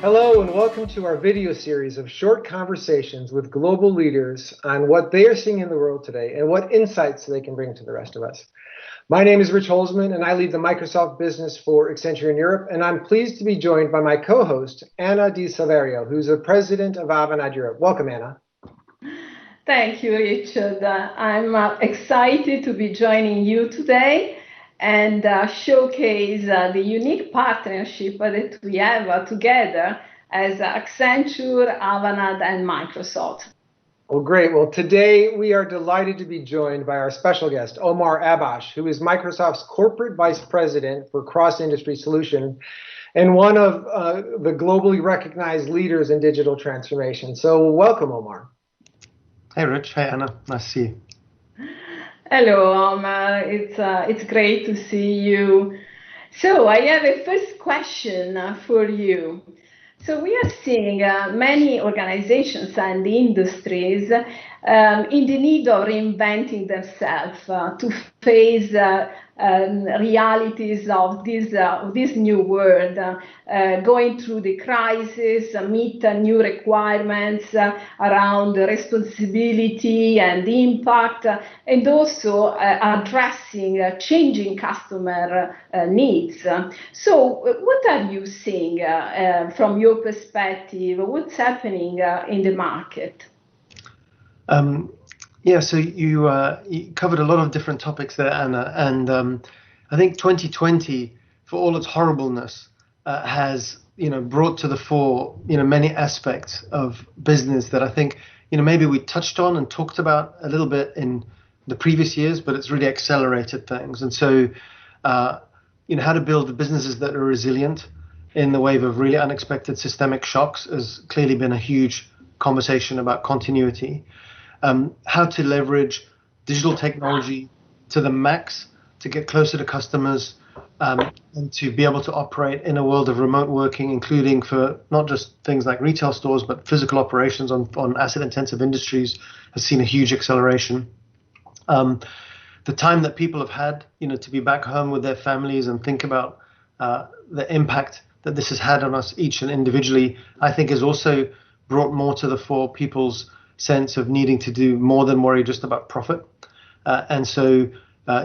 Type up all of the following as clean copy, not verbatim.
Hello and welcome to our video series of short conversations with global leaders on what they are seeing in the world today and what insights they can bring to the rest of us. My name is Rich Holsman and I lead the Microsoft business for Accenture in Europe, and I'm pleased to be joined by my co-host, Anna Di Silverio, who's the president of Avanade Europe. Welcome, Anna. Thank you, Richard. I'm excited to be joining you today and showcase the unique partnership that we have together as Accenture, Avanade, and Microsoft. Well, great. Well, today we are delighted to be joined by our special guest, Omar Abbosh, who is Microsoft's Corporate Vice President for Cross-Industry Solution and one of the globally recognized leaders in digital transformation. So welcome, Omar. Hey, Rich. Hey, Anna. Nice to see you. Hello, Omar. It's great to see you. So I have a first question for you. So we are seeing many organizations and industries in the need of reinventing themselves to face realities of this new world, going through the crisis, meet new requirements around responsibility and impact, and also addressing changing customer needs. So what are you seeing from your perspective? What's happening in the market? Yeah, so you covered a lot of different topics there, Anna, and I think 2020, for all its horribleness, has brought to the fore many aspects of business that I think maybe we touched on and talked about a little bit in the previous years, but it's really accelerated things. And so how to build businesses that are resilient in the wave of really unexpected systemic shocks has clearly been a huge conversation about continuity. How to leverage digital technology to the max to get closer to customers and to be able to operate in a world of remote working, including for not just things like retail stores, but physical operations on asset-intensive industries has seen a huge acceleration. The time that people have had, to be back home with their families and think about the impact that this has had on us each and individually, I think has also brought more to the fore people's sense of needing to do more than worry just about profit. And so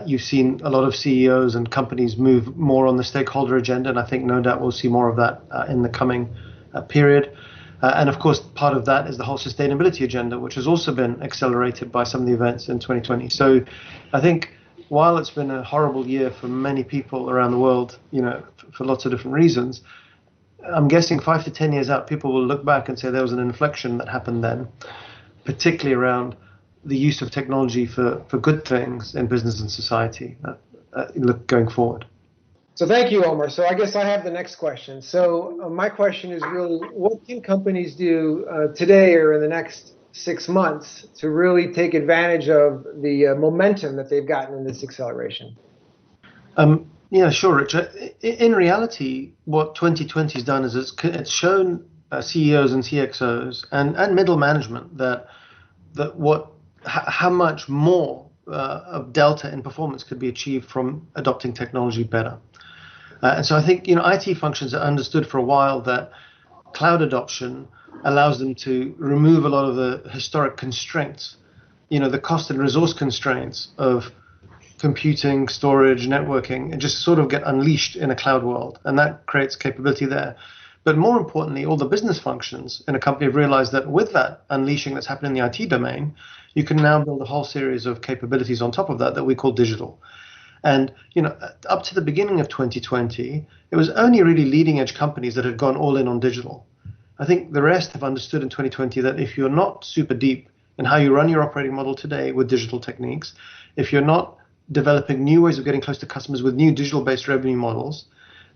you've seen a lot of CEOs and companies move more on the stakeholder agenda, and I think no doubt we'll see more of that in the coming period. And of course, part of that is the whole sustainability agenda, which has also been accelerated by some of the events in 2020. So I think while it's been a horrible year for many people around the world, for lots of different reasons, I'm guessing 5 to 10 years out, people will look back and say there was an inflection that happened then, particularly around the use of technology for good things in business and society going forward. So thank you, Omar. So I guess I have the next question. So my question is really, what can companies do today or in the next 6 months to really take advantage of the momentum that they've gotten in this acceleration? Yeah, sure, Richard. In reality, what 2020 has done is it's shown CEOs and CXOs and middle management that how much more of delta in performance could be achieved from adopting technology better. And so I think IT functions are understood for a while that cloud adoption allows them to remove a lot of the historic constraints, the cost and resource constraints of computing, storage, networking, and just sort of get unleashed in a cloud world. And that creates capability there. But more importantly, all the business functions in a company have realized that with that unleashing that's happened in the IT domain, you can now build a whole series of capabilities on top of that we call digital. And up to the beginning of 2020, it was only really leading edge companies that had gone all in on digital. I think the rest have understood in 2020 that if you're not super deep in how you run your operating model today with digital techniques, if you're not developing new ways of getting close to customers with new digital-based revenue models,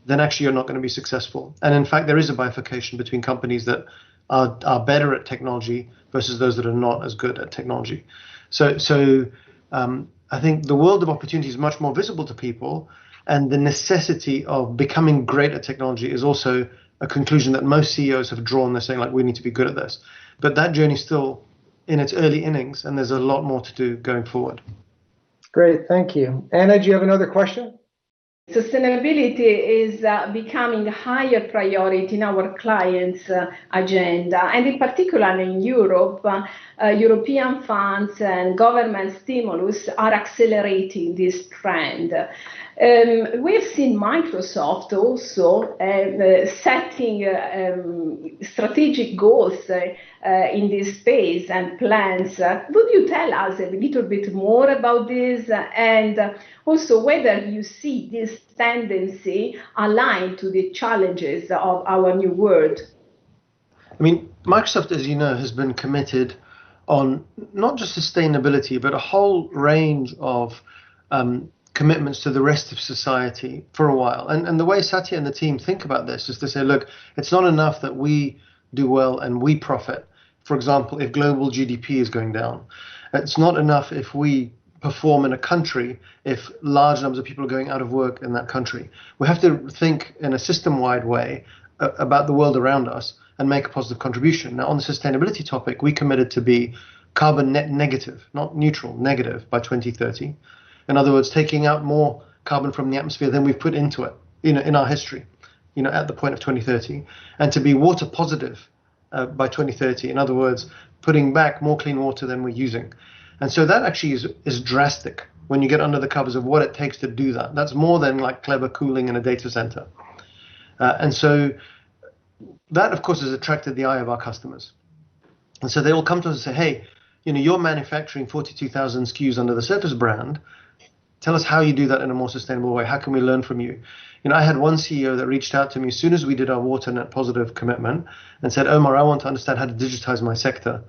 then actually you're not going to be successful. And in fact, there is a bifurcation between companies that are better at technology versus those that are not as good at technology. So I think the world of opportunity is much more visible to people, and the necessity of becoming great at technology is also a conclusion that most CEOs have drawn. They're saying, we need to be good at this. But that journey is still in its early innings, and there's a lot more to do going forward. Great, thank you. Anna, do you have another question? Sustainability is becoming a higher priority in our clients' agenda, and in particular in Europe, European funds and government stimulus are accelerating this trend. We've seen Microsoft also setting strategic goals in this space and plans. Would you tell us a little bit more about this, and also whether you see this tendency aligned to the challenges of our new world? I mean, Microsoft, as you know, has been committed on not just sustainability, but a whole range of commitments to the rest of society for a while. And the way Satya and the team think about this is to say, look, it's not enough that we do well and we profit. For example, if global GDP is going down, it's not enough if we perform in a country if large numbers of people are going out of work in that country. We have to think in a system-wide way about the world around us and make a positive contribution. Now, on the sustainability topic, we committed to be carbon net negative, not neutral, negative by 2030. In other words, taking out more carbon from the atmosphere than we've put into it, in our history, at the point of 2030, and to be water positive by 2030. In other words, putting back more clean water than we're using. And so that actually is drastic when you get under the covers of what it takes to do that. That's more than like clever cooling in a data center. And so that, of course, has attracted the eye of our customers. And so they will come to us and say, hey, you're manufacturing 42,000 SKUs under the Surface brand. Tell us how you do that in a more sustainable way. How can we learn from you? I had one CEO that reached out to me as soon as we did our water net positive commitment and said, Omar, I want to understand how to digitize my sector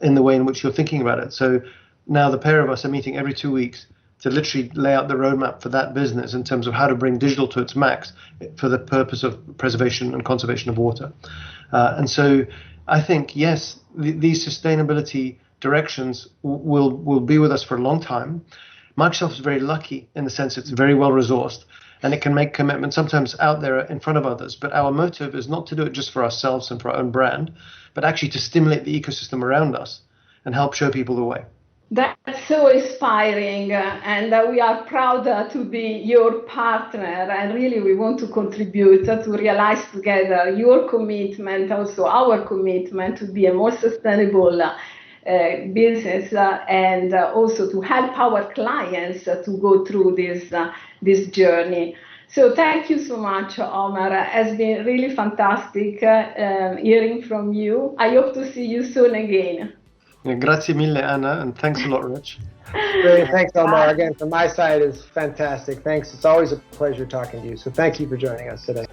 in the way in which you're thinking about it. So now the pair of us are meeting every 2 weeks to literally lay out the roadmap for that business in terms of how to bring digital to its max for the purpose of preservation and conservation of water. And so I think, yes, these sustainability directions will be with us for a long time. Microsoft is very lucky in the sense it's very well resourced and it can make commitments sometimes out there in front of others. But our motive is not to do it just for ourselves and for our own brand, but actually to stimulate the ecosystem around us and help show people the way. That's so inspiring, and we are proud to be your partner, and really we want to contribute to realize together your commitment, also our commitment to be a more sustainable business and also to help our clients to go through this journey. So thank you so much, Omar. It has been really fantastic hearing from you. I hope to see you soon again. Grazie mille, Anna, and thanks a lot, Rich. Great, thanks, Omar. Again, from my side, is fantastic. Thanks. It's always a pleasure talking to you. So thank you for joining us today.